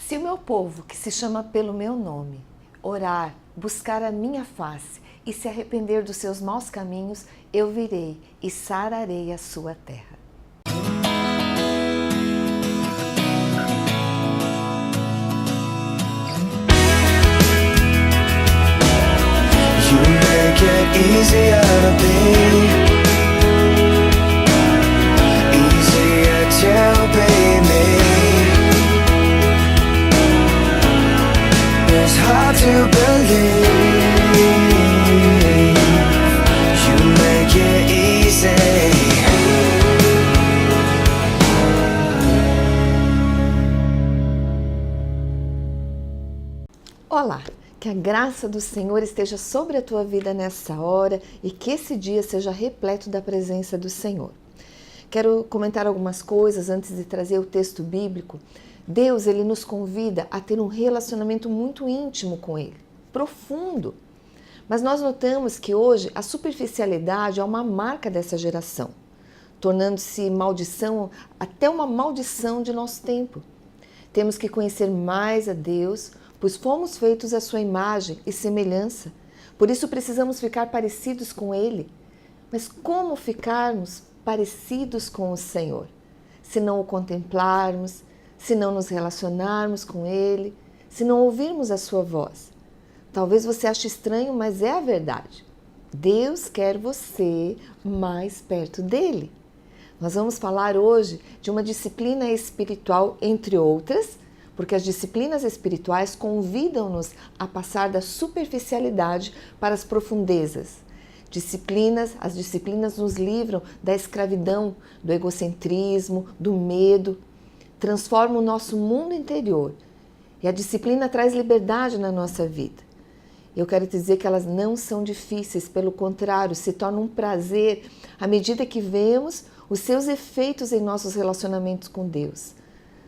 Se o meu povo, que se chama pelo meu nome, orar, buscar a minha face e se arrepender dos seus maus caminhos, eu virei e sararei a sua terra. You make it easier to be, easier to be me. It's hard to believe you make it easy. Olá, que a graça do Senhor esteja sobre a tua vida nessa hora e que esse dia seja repleto da presença do Senhor. Quero comentar algumas coisas antes de trazer o texto bíblico. Deus, Ele nos convida a ter um relacionamento muito íntimo com Ele, profundo. Mas nós notamos que hoje a superficialidade é uma marca dessa geração, tornando-se maldição, até uma maldição de nosso tempo. Temos que conhecer mais a Deus, pois fomos feitos à sua imagem e semelhança. Por isso precisamos ficar parecidos com Ele. Mas como ficarmos parecidos com o Senhor? Se não o contemplarmos, se não nos relacionarmos com Ele, se não ouvirmos a sua voz. Talvez você ache estranho, mas é a verdade. Deus quer você mais perto dele. Nós vamos falar hoje de uma disciplina espiritual, entre outras, porque as disciplinas espirituais convidam-nos a passar da superficialidade para as profundezas. As disciplinas nos livram da escravidão, do egocentrismo, do medo, transformam o nosso mundo interior. E a disciplina traz liberdade na nossa vida. Eu quero te dizer que elas não são difíceis, pelo contrário, se tornam um prazer à medida que vemos os seus efeitos em nossos relacionamentos com Deus.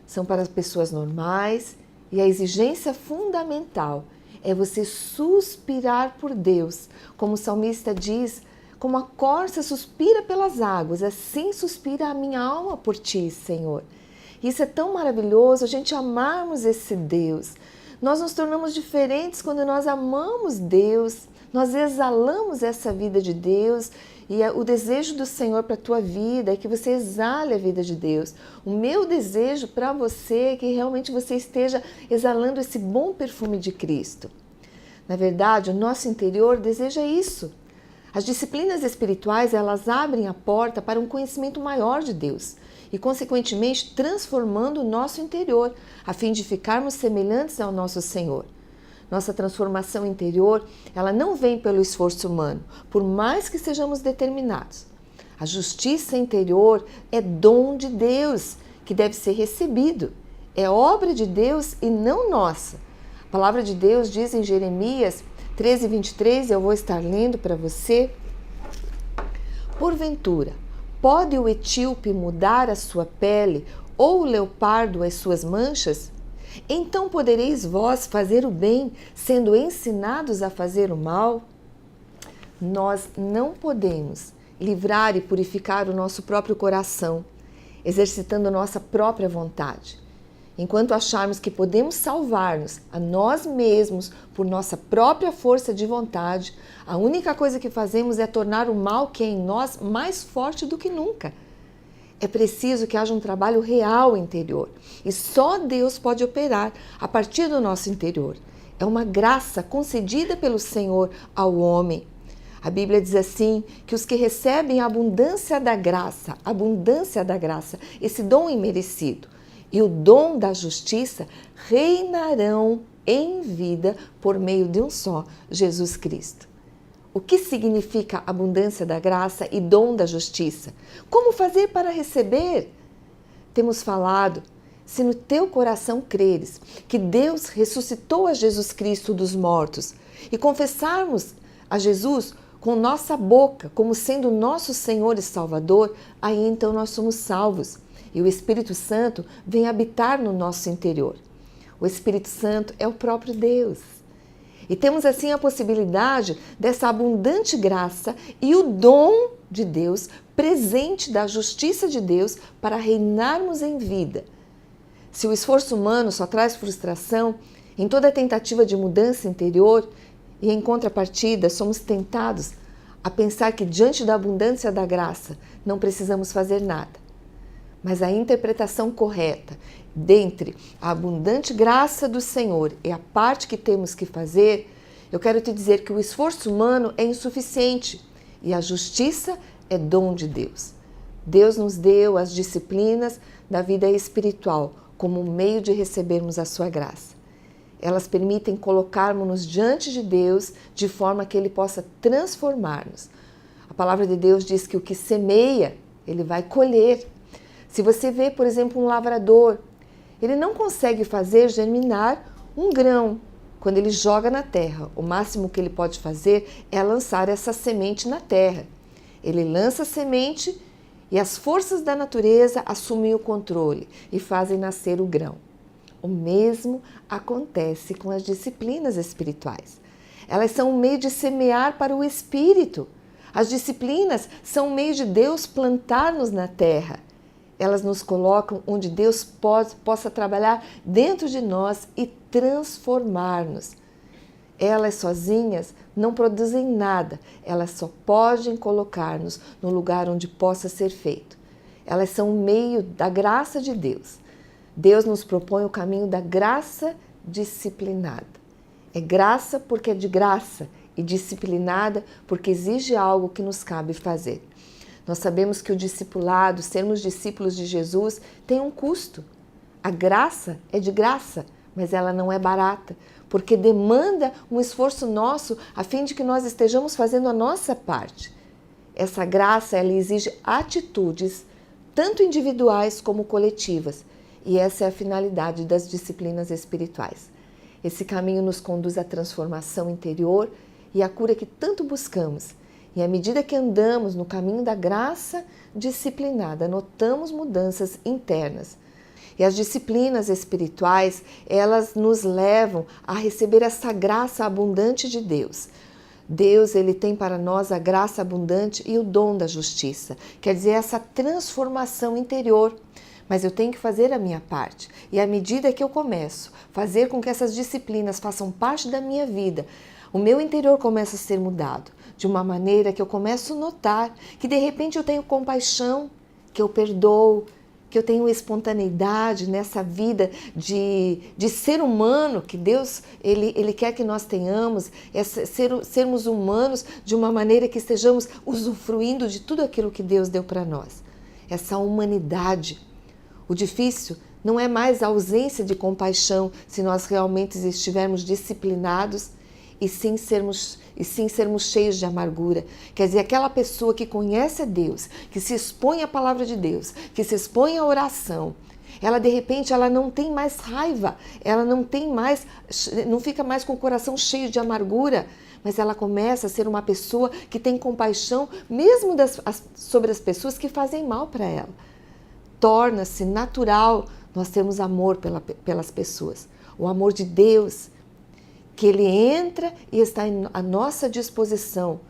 São para as pessoas normais e a exigência fundamental é você suspirar por Deus. Como o salmista diz, como a corça suspira pelas águas, assim suspira a minha alma por ti, Senhor. Isso é tão maravilhoso, a gente amarmos esse Deus. Nós nos tornamos diferentes quando nós amamos Deus, nós exalamos essa vida de Deus. E o desejo do Senhor para a tua vida é que você exale a vida de Deus. O meu desejo para você é que realmente você esteja exalando esse bom perfume de Cristo. Na verdade, o nosso interior deseja isso. As disciplinas espirituais, elas abrem a porta para um conhecimento maior de Deus e, consequentemente, transformando o nosso interior, a fim de ficarmos semelhantes ao nosso Senhor. Nossa transformação interior, ela não vem pelo esforço humano, por mais que sejamos determinados. A justiça interior é dom de Deus, que deve ser recebido. É obra de Deus e não nossa. A palavra de Deus diz em Jeremias 13:23, eu vou estar lendo para você. Porventura, pode o etíope mudar a sua pele ou o leopardo as suas manchas? Então podereis vós fazer o bem, sendo ensinados a fazer o mal? Nós não podemos livrar e purificar o nosso próprio coração, exercitando nossa própria vontade. Enquanto acharmos que podemos salvar-nos a nós mesmos por nossa própria força de vontade, a única coisa que fazemos é tornar o mal que é em nós mais forte do que nunca. É preciso que haja um trabalho real interior e só Deus pode operar a partir do nosso interior. É uma graça concedida pelo Senhor ao homem. A Bíblia diz assim, que os que recebem a abundância da graça, esse dom imerecido e o dom da justiça, reinarão em vida por meio de um só, Jesus Cristo. O que significa abundância da graça e dom da justiça? Como fazer para receber? Temos falado, se no teu coração creres que Deus ressuscitou a Jesus Cristo dos mortos e confessarmos a Jesus com nossa boca como sendo nosso Senhor e Salvador, aí então nós somos salvos e o Espírito Santo vem habitar no nosso interior. O Espírito Santo é o próprio Deus. E temos assim a possibilidade dessa abundante graça e o dom de Deus, presente da justiça de Deus, para reinarmos em vida. Se o esforço humano só traz frustração, em toda tentativa de mudança interior e em contrapartida somos tentados a pensar que diante da abundância da graça não precisamos fazer nada. Mas a interpretação correta dentre a abundante graça do Senhor e a parte que temos que fazer, eu quero te dizer que o esforço humano é insuficiente e a justiça é dom de Deus. Deus nos deu as disciplinas da vida espiritual como um meio de recebermos a sua graça. Elas permitem colocarmos-nos diante de Deus de forma que Ele possa transformar-nos. A palavra de Deus diz que o que semeia, ele vai colher. Se você vê, por exemplo, um lavrador, ele não consegue fazer germinar um grão quando ele joga na terra. O máximo que ele pode fazer é lançar essa semente na terra. Ele lança a semente e as forças da natureza assumem o controle e fazem nascer o grão. O mesmo acontece com as disciplinas espirituais. Elas são um meio de semear para o espírito. As disciplinas são um meio de Deus plantar-nos na terra. Elas nos colocam onde Deus possa trabalhar dentro de nós e transformar-nos. Elas sozinhas não produzem nada, elas só podem colocar-nos no lugar onde possa ser feito. Elas são um meio da graça de Deus. Deus nos propõe o caminho da graça disciplinada. É graça porque é de graça e disciplinada porque exige algo que nos cabe fazer. Nós sabemos que o discipulado, sermos discípulos de Jesus, tem um custo. A graça é de graça, mas ela não é barata, porque demanda um esforço nosso a fim de que nós estejamos fazendo a nossa parte. Essa graça, ela exige atitudes, tanto individuais como coletivas, e essa é a finalidade das disciplinas espirituais. Esse caminho nos conduz à transformação interior e à cura que tanto buscamos. E à medida que andamos no caminho da graça disciplinada, notamos mudanças internas. E as disciplinas espirituais, elas nos levam a receber essa graça abundante de Deus. Deus, ele tem para nós a graça abundante e o dom da justiça. Quer dizer, essa transformação interior. Mas eu tenho que fazer a minha parte. E à medida que eu começo a fazer com que essas disciplinas façam parte da minha vida, o meu interior começa a ser mudado. De uma maneira que eu começo a notar que de repente eu tenho compaixão, que eu perdoo, que eu tenho espontaneidade nessa vida de ser humano que Deus ele quer que nós tenhamos, sermos humanos de uma maneira que estejamos usufruindo de tudo aquilo que Deus deu para nós. Essa humanidade. O difícil não é mais a ausência de compaixão se nós realmente estivermos disciplinados e sim sermos cheios de amargura. Quer dizer, aquela pessoa que conhece a Deus, que se expõe à palavra de Deus, que se expõe à oração, ela de repente ela não tem mais raiva, ela não fica mais com o coração cheio de amargura, mas ela começa a ser uma pessoa que tem compaixão mesmo sobre as pessoas que fazem mal para ela. Torna-se natural nós termos amor pelas pessoas. O amor de Deus, que Ele entra e está à nossa disposição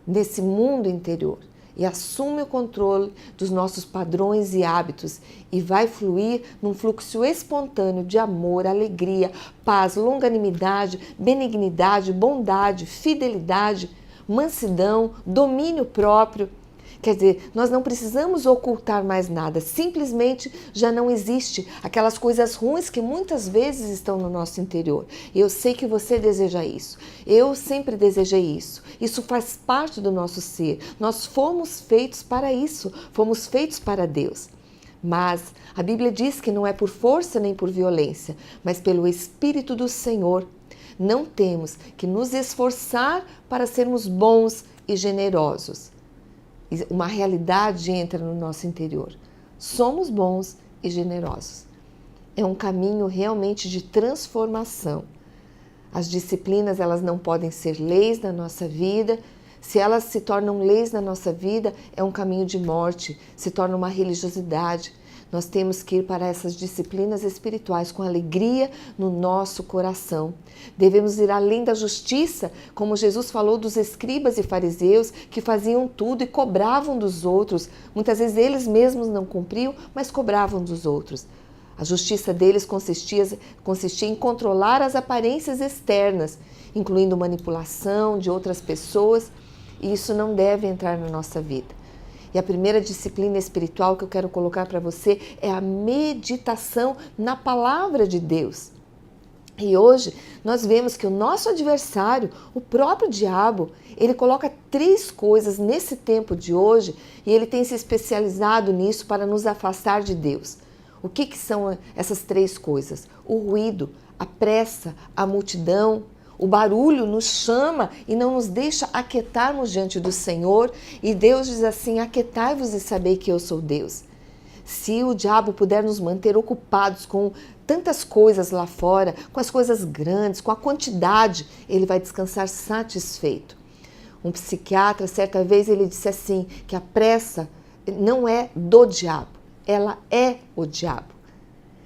nesse mundo interior e assume o controle dos nossos padrões e hábitos e vai fluir num fluxo espontâneo de amor, alegria, paz, longanimidade, benignidade, bondade, fidelidade, mansidão, domínio próprio. Quer dizer, nós não precisamos ocultar mais nada, simplesmente já não existe aquelas coisas ruins que muitas vezes estão no nosso interior. Eu sei que você deseja isso, eu sempre desejei isso, isso faz parte do nosso ser, nós fomos feitos para isso, fomos feitos para Deus. Mas a Bíblia diz que não é por força nem por violência, mas pelo Espírito do Senhor. Não temos que nos esforçar para sermos bons e generosos. Uma realidade entra no nosso interior. Somos bons e generosos. É um caminho realmente de transformação. As disciplinas, elas não podem ser leis na nossa vida. Se elas se tornam leis na nossa vida, é um caminho de morte, se torna uma religiosidade. Nós temos que ir para essas disciplinas espirituais com alegria no nosso coração. Devemos ir além da justiça, como Jesus falou dos escribas e fariseus que faziam tudo e cobravam dos outros. Muitas vezes eles mesmos não cumpriam, mas cobravam dos outros. A justiça deles consistia em controlar as aparências externas, incluindo manipulação de outras pessoas, e isso não deve entrar na nossa vida. E a primeira disciplina espiritual que eu quero colocar para você é a meditação na palavra de Deus. E hoje nós vemos que o nosso adversário, o próprio diabo, ele coloca 3 coisas nesse tempo de hoje e ele tem se especializado nisso para nos afastar de Deus. O que são essas 3 coisas? O ruído, a pressa, a multidão. O barulho nos chama e não nos deixa aquietarmos diante do Senhor. E Deus diz assim: aquietai-vos e sabei que eu sou Deus. Se o diabo puder nos manter ocupados com tantas coisas lá fora, com as coisas grandes, com a quantidade, ele vai descansar satisfeito. Um psiquiatra, certa vez, ele disse assim, que a pressa não é do diabo, ela é o diabo.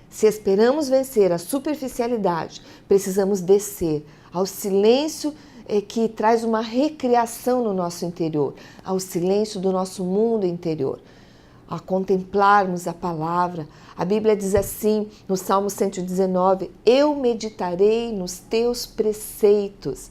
Se esperamos vencer a superficialidade, precisamos descer ao silêncio que traz uma recriação no nosso interior, ao silêncio do nosso mundo interior, a contemplarmos a palavra. A Bíblia diz assim, no Salmo 119, eu meditarei nos teus preceitos.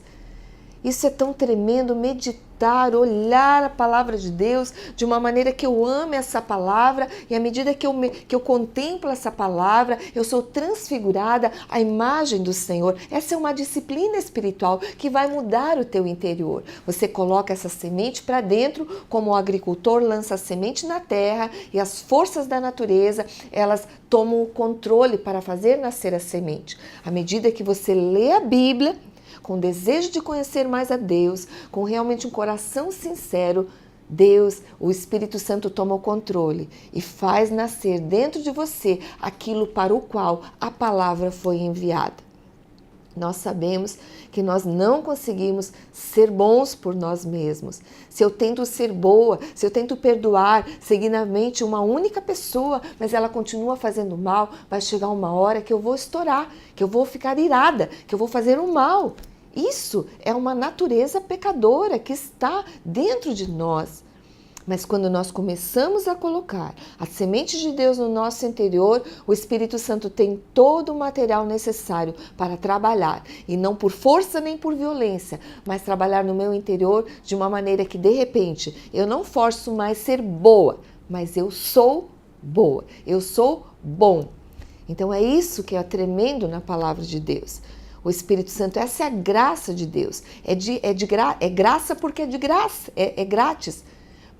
Isso é tão tremendo, meditar, olhar a palavra de Deus de uma maneira que eu ame essa palavra e à medida que eu contemplo essa palavra, eu sou transfigurada à imagem do Senhor. Essa é uma disciplina espiritual que vai mudar o teu interior. Você coloca essa semente para dentro, como o agricultor lança a semente na terra e as forças da natureza, elas tomam o controle para fazer nascer a semente. À medida que você lê a Bíblia, com desejo de conhecer mais a Deus, com realmente um coração sincero, Deus, o Espírito Santo toma o controle e faz nascer dentro de você aquilo para o qual a palavra foi enviada. Nós sabemos que nós não conseguimos ser bons por nós mesmos. Se eu tento ser boa, se eu tento perdoar seguidamente uma única pessoa, mas ela continua fazendo mal, vai chegar uma hora que eu vou estourar, que eu vou ficar irada, que eu vou fazer o mal. Isso é uma natureza pecadora que está dentro de nós. Mas quando nós começamos a colocar a semente de Deus no nosso interior, o Espírito Santo tem todo o material necessário para trabalhar. E não por força nem por violência, mas trabalhar no meu interior de uma maneira que, de repente, eu não forço mais ser boa, mas eu sou boa, eu sou bom. Então é isso que é tremendo na palavra de Deus. O Espírito Santo, essa é a graça de Deus. É graça porque é de graça, é grátis.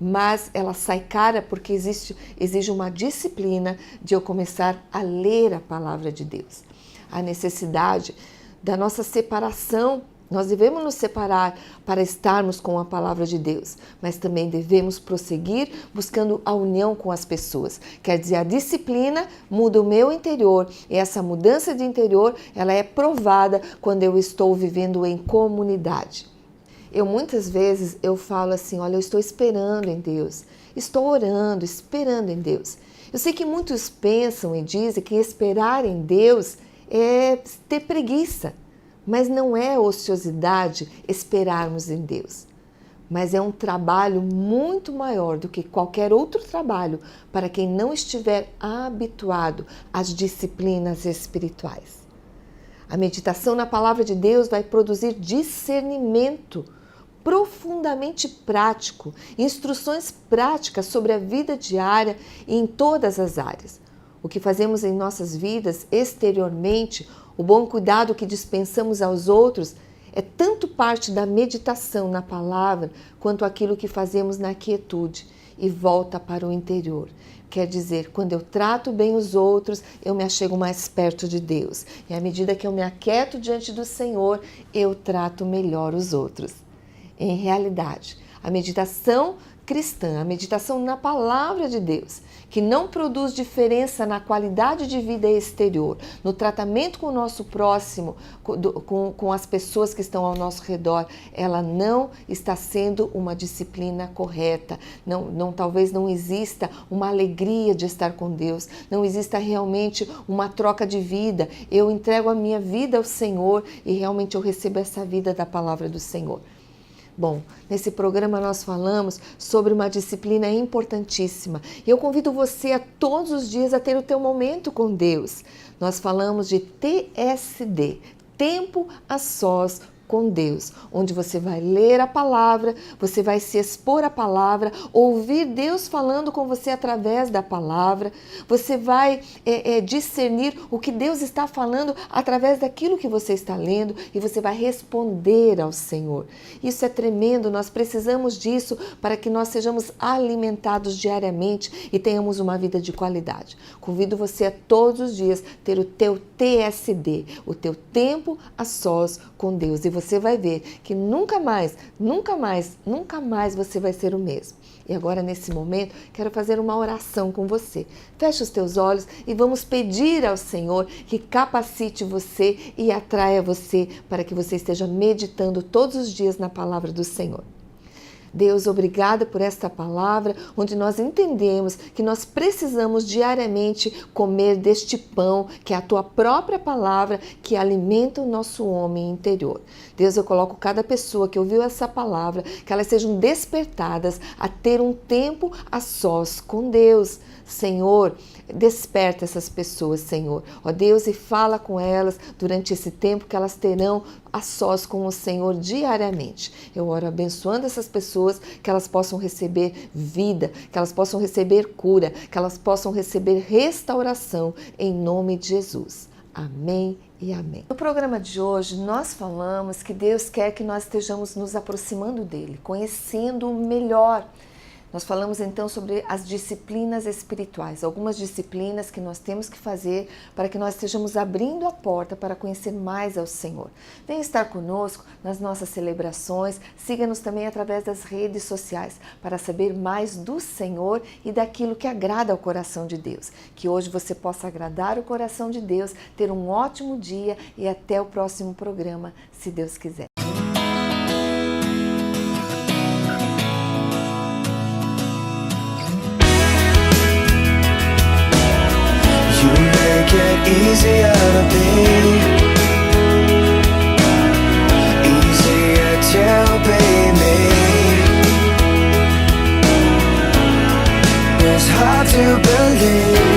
Mas ela sai cara porque exige uma disciplina de eu começar a ler a palavra de Deus. A necessidade da nossa separação. Nós devemos nos separar para estarmos com a palavra de Deus, mas também devemos prosseguir buscando a união com as pessoas. Quer dizer, a disciplina muda o meu interior e essa mudança de interior, ela é provada quando eu estou vivendo em comunidade. Muitas vezes eu falo assim, olha, eu estou esperando em Deus, estou orando, esperando em Deus. Eu sei que muitos pensam e dizem que esperar em Deus é ter preguiça. Mas não é ociosidade esperarmos em Deus, mas é um trabalho muito maior do que qualquer outro trabalho para quem não estiver habituado às disciplinas espirituais. A meditação na palavra de Deus vai produzir discernimento profundamente prático, instruções práticas sobre a vida diária e em todas as áreas. O que fazemos em nossas vidas exteriormente, o bom cuidado que dispensamos aos outros é tanto parte da meditação na palavra quanto aquilo que fazemos na quietude e volta para o interior. Quer dizer, quando eu trato bem os outros, eu me achego mais perto de Deus. E à medida que eu me aquieto diante do Senhor, eu trato melhor os outros. Em realidade, a meditação cristã, a meditação na palavra de Deus, que não produz diferença na qualidade de vida exterior, no tratamento com o nosso próximo, com as pessoas que estão ao nosso redor, ela não está sendo uma disciplina correta. Talvez não exista uma alegria de estar com Deus, não exista realmente uma troca de vida. Eu entrego a minha vida ao Senhor e realmente eu recebo essa vida da palavra do Senhor. Bom, nesse programa nós falamos sobre uma disciplina importantíssima e eu convido você a todos os dias a ter o teu momento com Deus. Nós falamos de TSD, tempo a sós com Deus, onde você vai ler a palavra, você vai se expor à palavra, ouvir Deus falando com você através da palavra, você vai discernir o que Deus está falando através daquilo que você está lendo e você vai responder ao Senhor. Isso é tremendo, nós precisamos disso para que nós sejamos alimentados diariamente e tenhamos uma vida de qualidade. Convido você a todos os dias ter o teu TSD, o teu tempo a sós com Deus, e você vai ver que nunca mais você vai ser o mesmo. E agora, nesse momento, quero fazer uma oração com você. Feche os teus olhos e vamos pedir ao Senhor que capacite você e atraia você para que você esteja meditando todos os dias na palavra do Senhor. Deus, obrigada por esta palavra, onde nós entendemos que nós precisamos diariamente comer deste pão, que é a tua própria palavra, que alimenta o nosso homem interior. Deus, eu coloco cada pessoa que ouviu essa palavra, que elas sejam despertadas a ter um tempo a sós com Deus. Senhor, desperta essas pessoas, Senhor. Ó Deus, e fala com elas durante esse tempo que elas terão a sós com o Senhor diariamente. Eu oro abençoando essas pessoas, que elas possam receber vida, que elas possam receber cura, que elas possam receber restauração em nome de Jesus. Amém e amém. No programa de hoje, nós falamos que Deus quer que nós estejamos nos aproximando dele, conhecendo melhor. Nós falamos então sobre as disciplinas espirituais, algumas disciplinas que nós temos que fazer para que nós estejamos abrindo a porta para conhecer mais ao Senhor. Venha estar conosco nas nossas celebrações, siga-nos também através das redes sociais para saber mais do Senhor e daquilo que agrada ao coração de Deus. Que hoje você possa agradar o coração de Deus, ter um ótimo dia e até o próximo programa, se Deus quiser. Make it easier to be, easier to be me. It's hard to believe